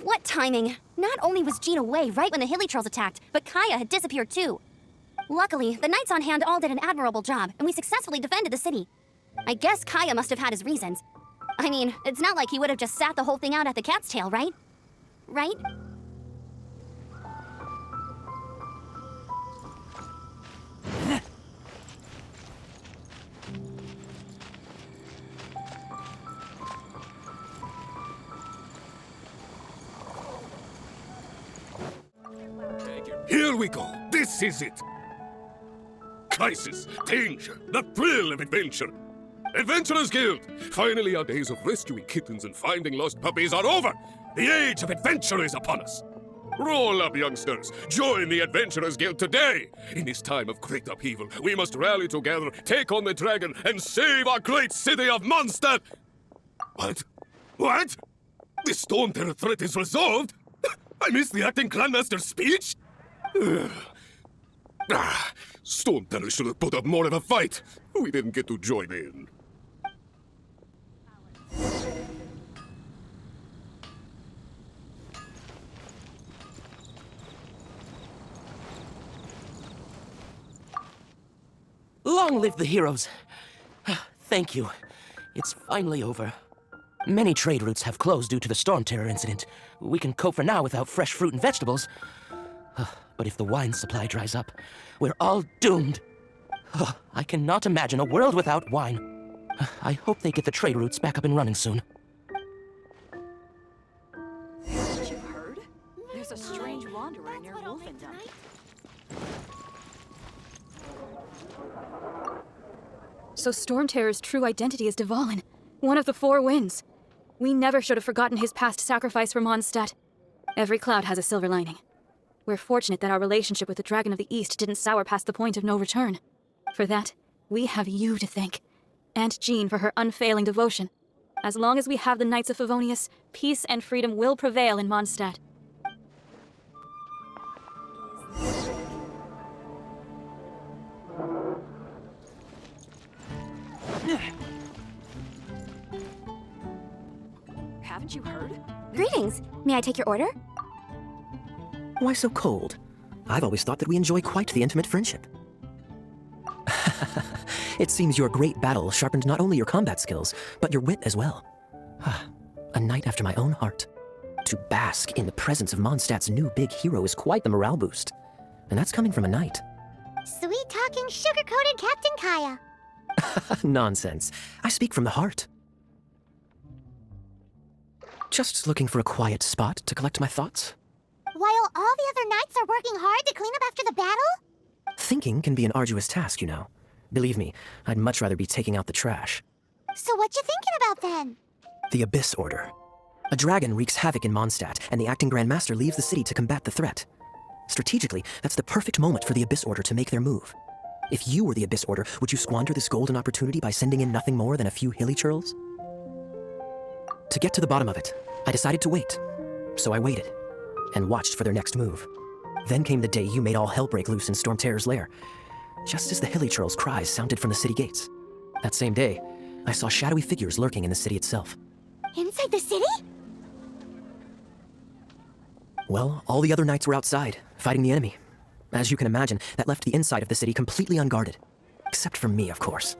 What timing! Not only was Jean away right when the Hilly Trolls attacked, but Kaya had disappeared too. Luckily, the knights on hand all did an admirable job, and we successfully defended the city. I guess Kaya must have had his reasons. I mean, it's not like he would have just sat the whole thing out at the cat's tail, right? Right? Here we go. This is it. Crisis, danger, the thrill of adventure. Adventurers Guild! Finally, our days of rescuing kittens and finding lost puppies are over. The age of adventure is upon us. Roll up, youngsters. Join the Adventurers Guild today. In this time of great upheaval, we must rally together, take on the dragon, and save our great city of Mondstadt. What? What? The Storm Terror threat is resolved? I missed the acting Clanmaster's speech? Storm Terror should have put up more of a fight. We didn't get to join in. Long live the heroes. Thank you. It's finally over. Many trade routes have closed due to the Storm Terror incident. We can cope for now without fresh fruit and vegetables. But if the wine supply dries up, we're all doomed. I cannot imagine a world without wine. I hope they get the trade routes back up and running soon. Haven't you heard? There's a strange wanderer near Wolfendom. So Storm Terror's true identity is Dvalin, one of the Four Winds. We never should have forgotten his past sacrifice for Mondstadt. Every cloud has a silver lining. We're fortunate that our relationship with the Dragon of the East didn't sour past the point of no return. For that, we have you to thank. And Jean for her unfailing devotion. As long as we have the Knights of Favonius, peace and freedom will prevail in Mondstadt. Haven't you heard? Greetings. May I take your order? Why so cold? I've always thought that we enjoy quite the intimate friendship. It seems your great battle sharpened not only your combat skills, but your wit as well. A knight after my own heart. To bask in the presence of Mondstadt's new big hero is quite the morale boost. And that's coming from a knight. Sweet-talking, sugar-coated Captain Kaya. Nonsense. I speak from the heart. Just looking for a quiet spot to collect my thoughts. While all the other knights are working hard to clean up after the battle? Thinking can be an arduous task, you know. Believe me, I'd much rather be taking out the trash. So what you thinking about then? The Abyss Order. A dragon wreaks havoc in Mondstadt, and the acting Grand Master leaves the city to combat the threat. Strategically, that's the perfect moment for the Abyss Order to make their move. If you were the Abyss Order, would you squander this golden opportunity by sending in nothing more than a few hilly churls? To get to the bottom of it, I decided to wait. So I waited, and watched for their next move. Then came the day you made all hell break loose in Storm Terror's lair, just as the hilly churls' cries sounded from the city gates. That same day, I saw shadowy figures lurking in the city itself. Inside the city? Well, all the other knights were outside, fighting the enemy. As you can imagine, that left the inside of the city completely unguarded. Except for me, of course.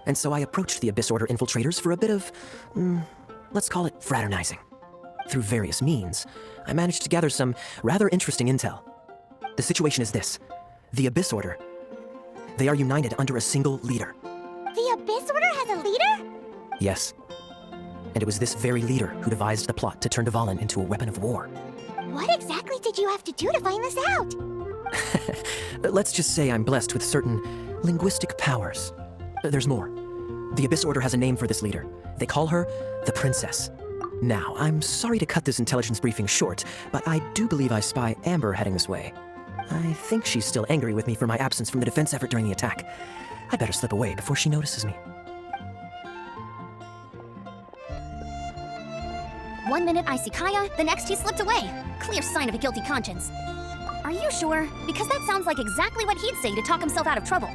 And so I approached the Abyss Order infiltrators for a bit of, let's call it fraternizing. Through various means, I managed to gather some rather interesting intel. The situation is this. The Abyss Order, they are united under a single leader. The Abyss Order has a leader? Yes. And it was this very leader who devised the plot to turn Dvalin into a weapon of war. What exactly did you have to do to find this out? Let's just say I'm blessed with certain linguistic powers. There's more. The Abyss Order has a name for this leader. They call her the Princess. Now, I'm sorry to cut this intelligence briefing short, but I do believe I spy Amber heading this way. I think she's still angry with me for my absence from the defense effort during the attack. I better slip away before she notices me. 1 minute I see Kaya, the next he slipped away. Clear sign of a guilty conscience. Are you sure? Because that sounds like exactly what he'd say to talk himself out of trouble.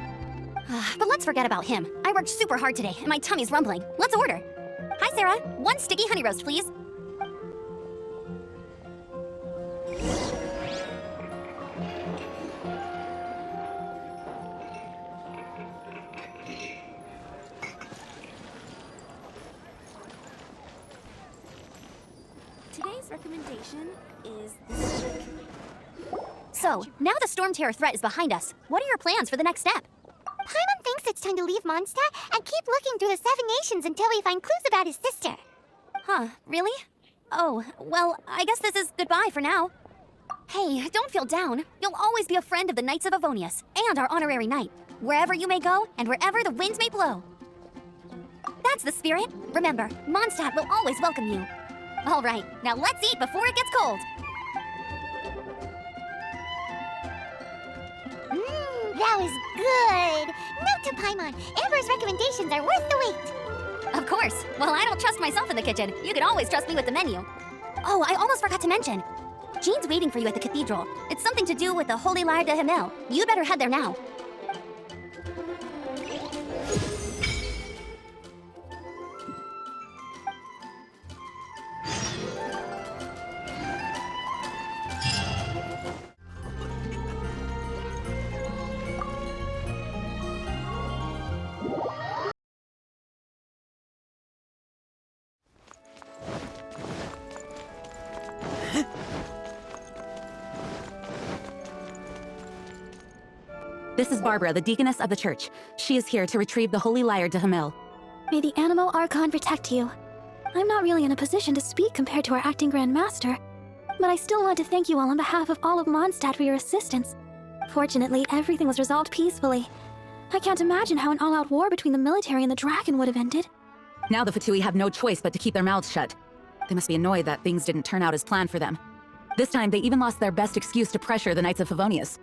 But let's forget about him. I worked super hard today, and my tummy's rumbling. Let's order. Hi, Sarah. 1 sticky honey roast, please. Today's recommendation is this chick. So, now the Storm Terror threat is behind us. What are your plans for the next step? Paimon thinks it's time to leave Mondstadt and keep looking through the Seven Nations until we find clues about his sister. Huh, really? Oh, well, I guess this is goodbye for now. Hey, don't feel down. You'll always be a friend of the Knights of Avonius, and our honorary knight. Wherever you may go, and wherever the winds may blow. That's the spirit. Remember, Mondstadt will always welcome you. All right, now let's eat before it gets cold. That was good. Note to Paimon, Amber's recommendations are worth the wait. Of course. Well, I don't trust myself in the kitchen. You can always trust me with the menu. Oh, I almost forgot to mention. Jean's waiting for you at the cathedral. It's something to do with the Holy Lyre de Himmel. You'd better head there now. This is Barbara, the deaconess of the church. She is here to retrieve the Holy Lyre de Himmel. May the Animal Archon protect you. I'm not really in a position to speak compared to our acting Grand Master, but I still want to thank you all on behalf of all of Mondstadt for your assistance. Fortunately, everything was resolved peacefully. I can't imagine how an all-out war between the military and the dragon would have ended. Now the Fatui have no choice but to keep their mouths shut. They must be annoyed that things didn't turn out as planned for them. This time, they even lost their best excuse to pressure the Knights of Favonius.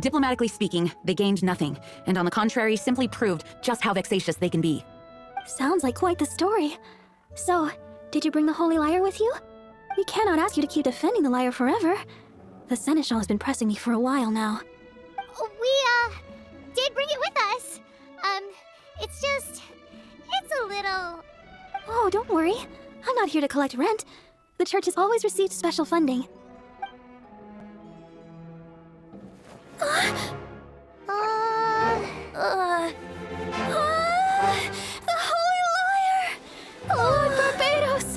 Diplomatically speaking, they gained nothing, and on the contrary, simply proved just how vexatious they can be. Sounds like quite the story. So, did you bring the Holy Lyre with you? We cannot ask you to keep defending the lyre forever. The Seneschal has been pressing me for a while now. We, did bring it with us. It's a little... Oh, don't worry. I'm not here to collect rent. The church has always received special funding. The Holy Lyre! Lord Barbados!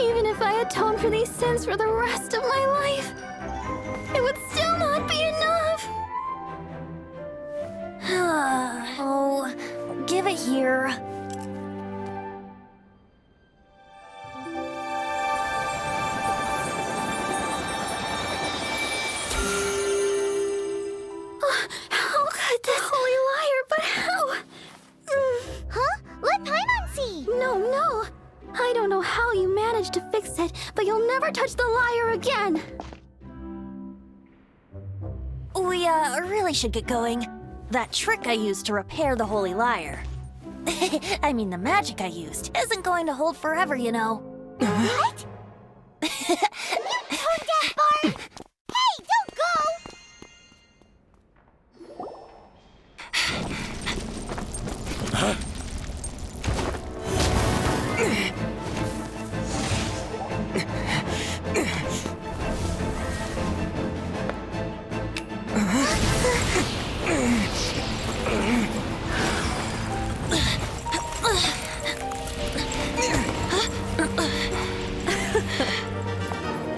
Even if I atoned for these sins for the rest of my life, it would still not be enough! Oh, give it here. How could this Holy Lyre, but how? Huh? Let Paimon see! No. I don't know how you managed to fix it, but you'll never touch the lyre again! We, really should get going. That trick I used to repair the Holy Lyre. I mean, the magic I used isn't going to hold forever, you know. What? You tone-deaf bard! Hey, don't go!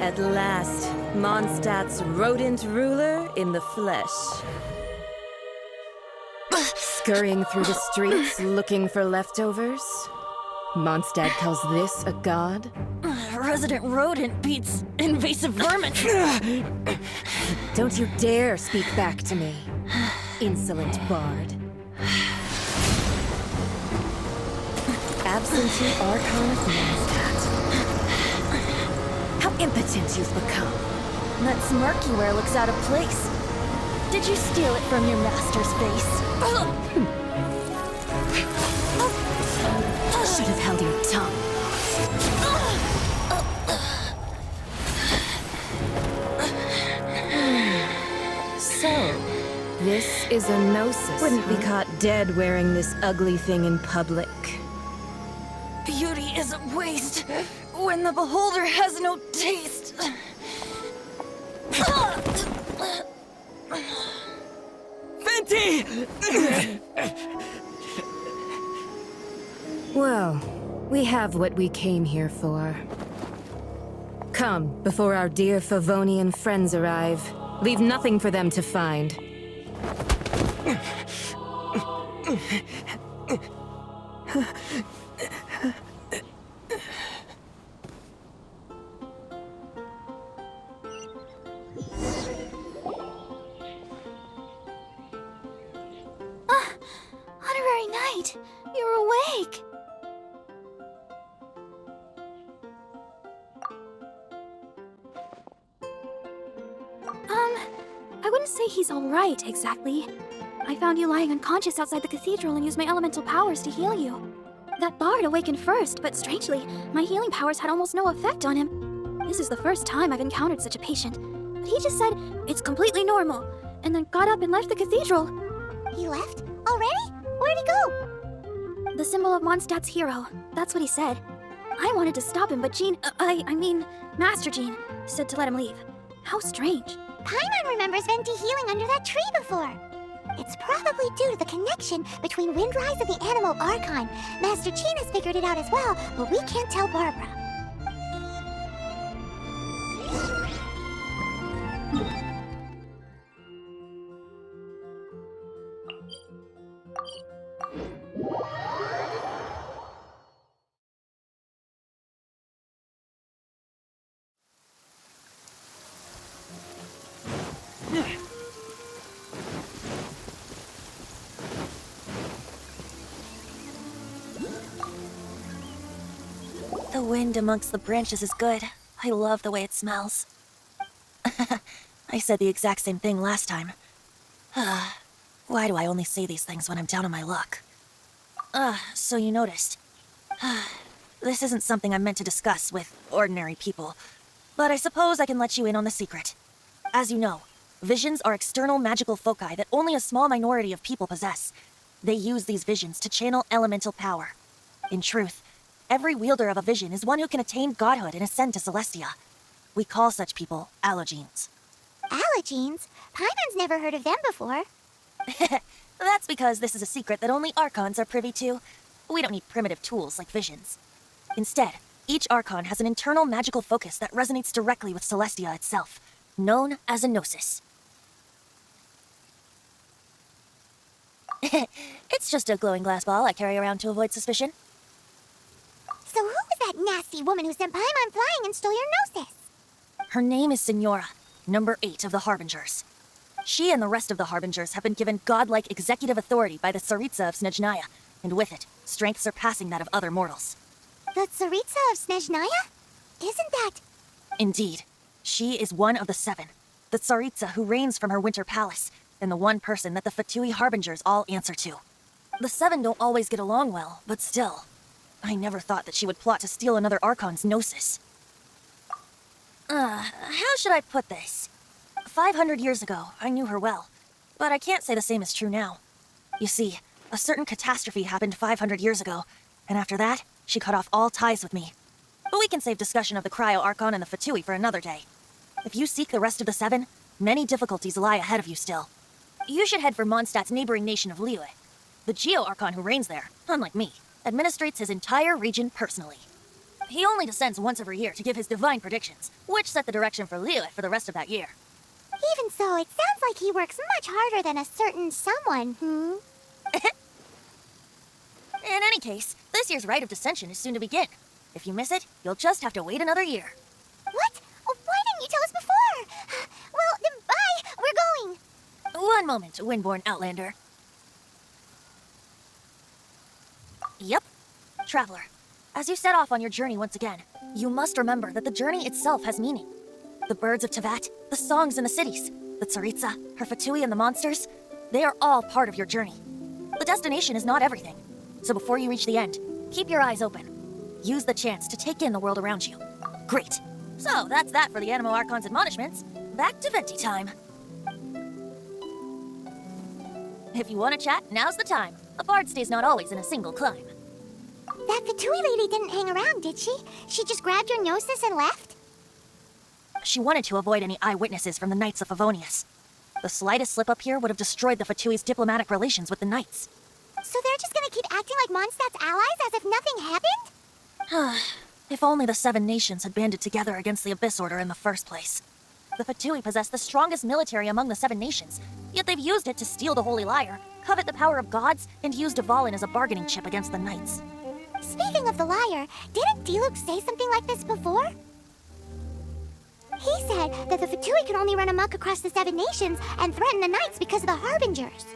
At last, Mondstadt's rodent ruler in the flesh. Scurrying through the streets looking for leftovers? Mondstadt calls this a god? Resident rodent beats invasive vermin. Don't you dare speak back to me, insolent bard. Absentee Archon of Mondstadt. How impotent you've become. That smirky wear looks out of place. Did you steal it from your master's face? Should have held your tongue. So, this is a gnosis. Wouldn't be caught dead wearing this ugly thing in public. Beauty is a waste when the beholder has no taste. Fenty! Well, we have what we came here for. Come, before our dear Favonian friends arrive. Leave nothing for them to find. Honorary Knight, you're awake. I wouldn't say he's all right, exactly. I found you lying unconscious outside the cathedral and used my elemental powers to heal you. That bard awakened first, but strangely, my healing powers had almost no effect on him. This is the first time I've encountered such a patient, but he just said, it's completely normal, and then got up and left the cathedral. He left? Already? Where'd he go? The symbol of Mondstadt's hero. That's what he said. I wanted to stop him, but Jean, I mean, Master Jean, said to let him leave. How strange. Paimon remembers Venti healing under that tree before. It's probably due to the connection between Windrise and the Animal Archon. Master Jean has figured it out as well, but we can't tell Barbara. The wind amongst the branches is good. I love the way it smells. I said the exact same thing last time. Why do I only say these things when I'm down on my luck? So you noticed. This isn't something I'm meant to discuss with ordinary people, but I suppose I can let you in on the secret. As you know, visions are external magical foci that only a small minority of people possess. They use these visions to channel elemental power. In truth, every wielder of a vision is one who can attain godhood and ascend to Celestia. We call such people allogenes. Allogenes? Paimon's never heard of them before. That's because this is a secret that only Archons are privy to. We don't need primitive tools like visions. Instead, each Archon has an internal magical focus that resonates directly with Celestia itself, known as a gnosis. It's just a glowing glass ball I carry around to avoid suspicion. So who was that nasty woman who sent Paimon flying and stole your gnosis? Her name is Signora, number 8 of the Harbingers. She and the rest of the Harbingers have been given godlike executive authority by the Tsaritsa of Snezhnaya, and with it, strength surpassing that of other mortals. The Tsaritsa of Snezhnaya? Isn't that... Indeed. She is one of the 7, the Tsaritsa who reigns from her winter palace, and the one person that the Fatui Harbingers all answer to. The 7 don't always get along well, but still. I never thought that she would plot to steal another Archon's gnosis. How should I put this? 500 years ago, I knew her well, but I can't say the same is true now. You see, a certain catastrophe happened 500 years ago, and after that, she cut off all ties with me. But we can save discussion of the Cryo Archon and the Fatui for another day. If you seek the rest of the 7, many difficulties lie ahead of you still. You should head for Mondstadt's neighboring nation of Liyue. The Geo Archon who reigns there, unlike me, administrates his entire region personally. He only descends once every year to give his divine predictions, which set the direction for Liyue for the rest of that year. Even so, it sounds like he works much harder than a certain someone, In any case, this year's Rite of Descension is soon to begin. If you miss it, you'll just have to wait another year. What? Oh, why didn't you tell us before? Well, then bye! We're going! One moment, Windborn Outlander. Yep. Traveler, as you set off on your journey once again, you must remember that the journey itself has meaning. The birds of Tevat, the songs in the cities, the Tsaritsa, her Fatui and the monsters, they are all part of your journey. The destination is not everything, so before you reach the end, keep your eyes open. Use the chance to take in the world around you. Great. So that's that for the Animo Archon's admonishments. Back to Venti time. If you want to chat, now's the time. A bard stays not always in a single climb. That Fatui lady didn't hang around, did she? She just grabbed your gnosis and left? She wanted to avoid any eyewitnesses from the Knights of Favonius. The slightest slip up here would have destroyed the Fatui's diplomatic relations with the Knights. So they're just gonna keep acting like Mondstadt's allies as if nothing happened? If only the Seven Nations had banded together against the Abyss Order in the first place. The Fatui possess the strongest military among the Seven Nations, yet they've used it to steal the Holy Lyre, covet the power of gods, and use Dvalin as a bargaining chip against the Knights. Speaking of the lyre, didn't Diluc say something like this before? He said that the Fatui can only run amok across the Seven Nations and threaten the Knights because of the Harbingers.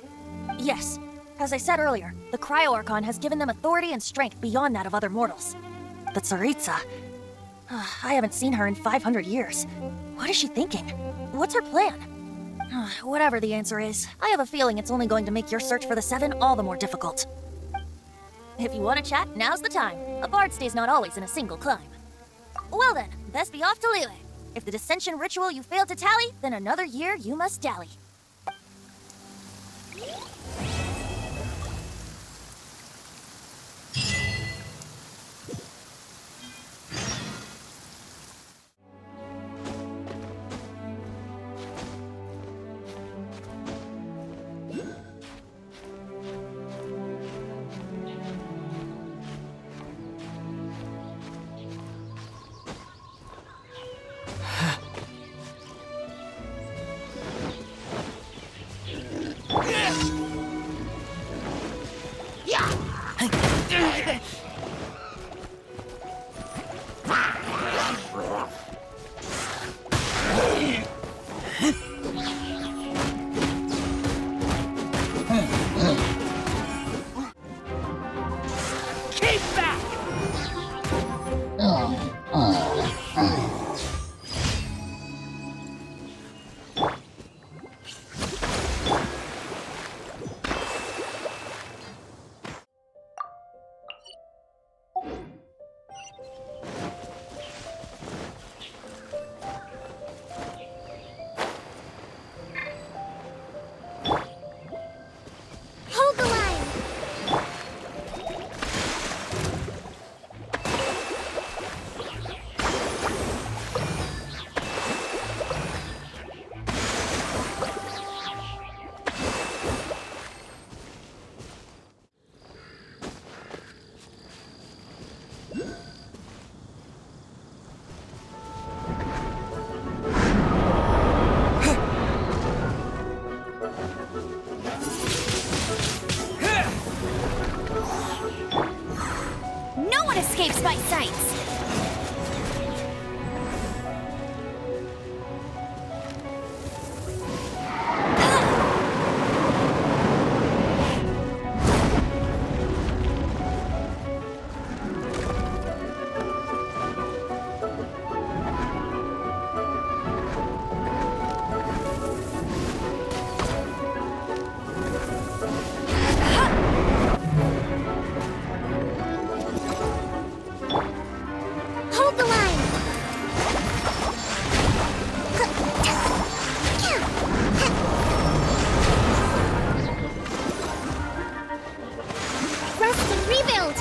Yes. As I said earlier, the Cryo-Archon has given them authority and strength beyond that of other mortals. The Tsaritsa... I haven't seen her in 500 years. What is she thinking? What's her plan? Whatever the answer is, I have a feeling it's only going to make your search for the Seven all the more difficult. If you want to chat, now's the time. A bard stays not always in a single climb. Well then, best be off to Liyue. If the dissension ritual you failed to tally, then another year you must dally. Hold the line! No one escapes by sights! Hold the line! Rest and rebuild!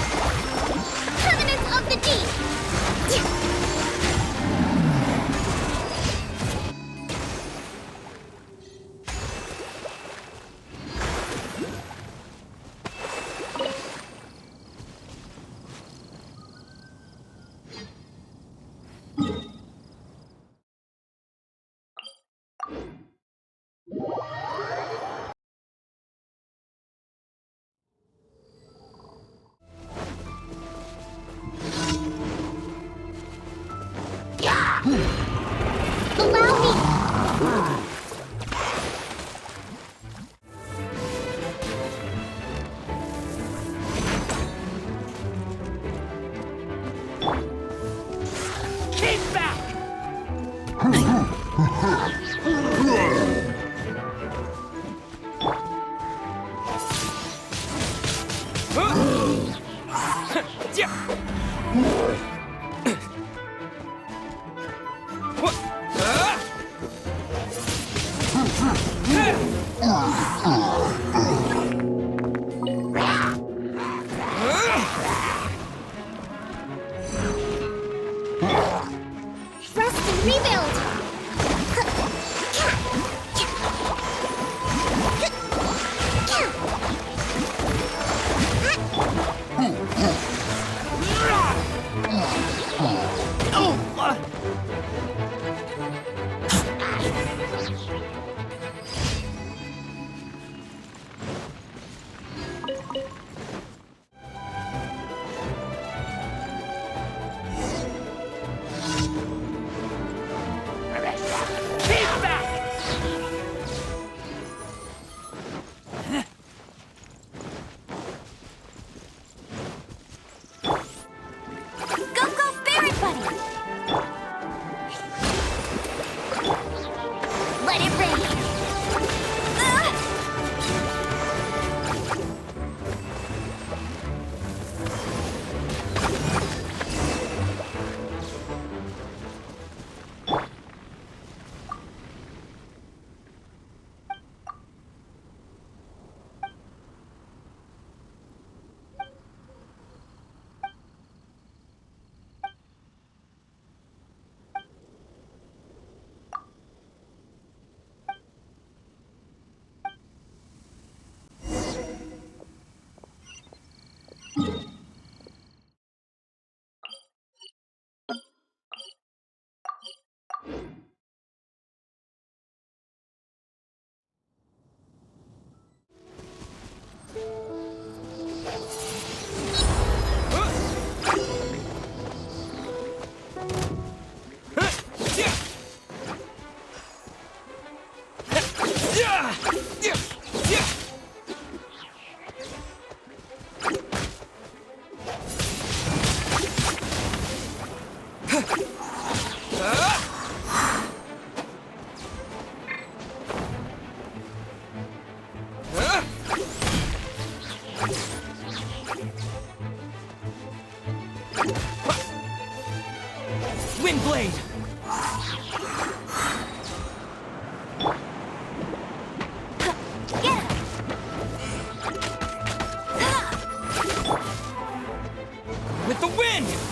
Covenant of the Deep! Allow me! Rest and rebuild! Wind Blade! With the wind!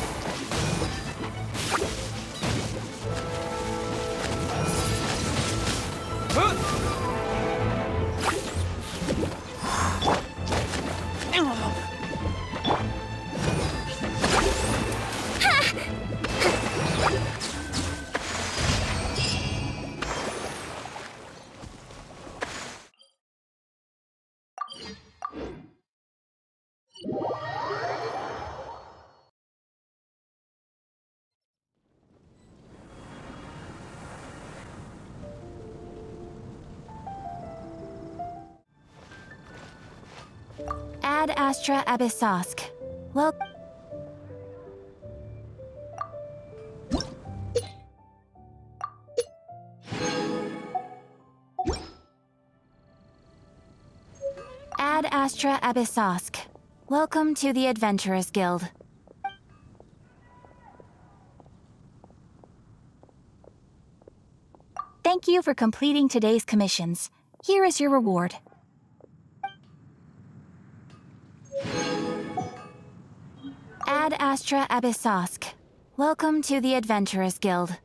Ad Astra Abyssosk. Well... Ad Astra Abyssosk. Welcome to the Adventurers Guild. Thank you for completing today's commissions. Here is your reward. Ad Astra Abyssosk. Welcome to the Adventurers Guild.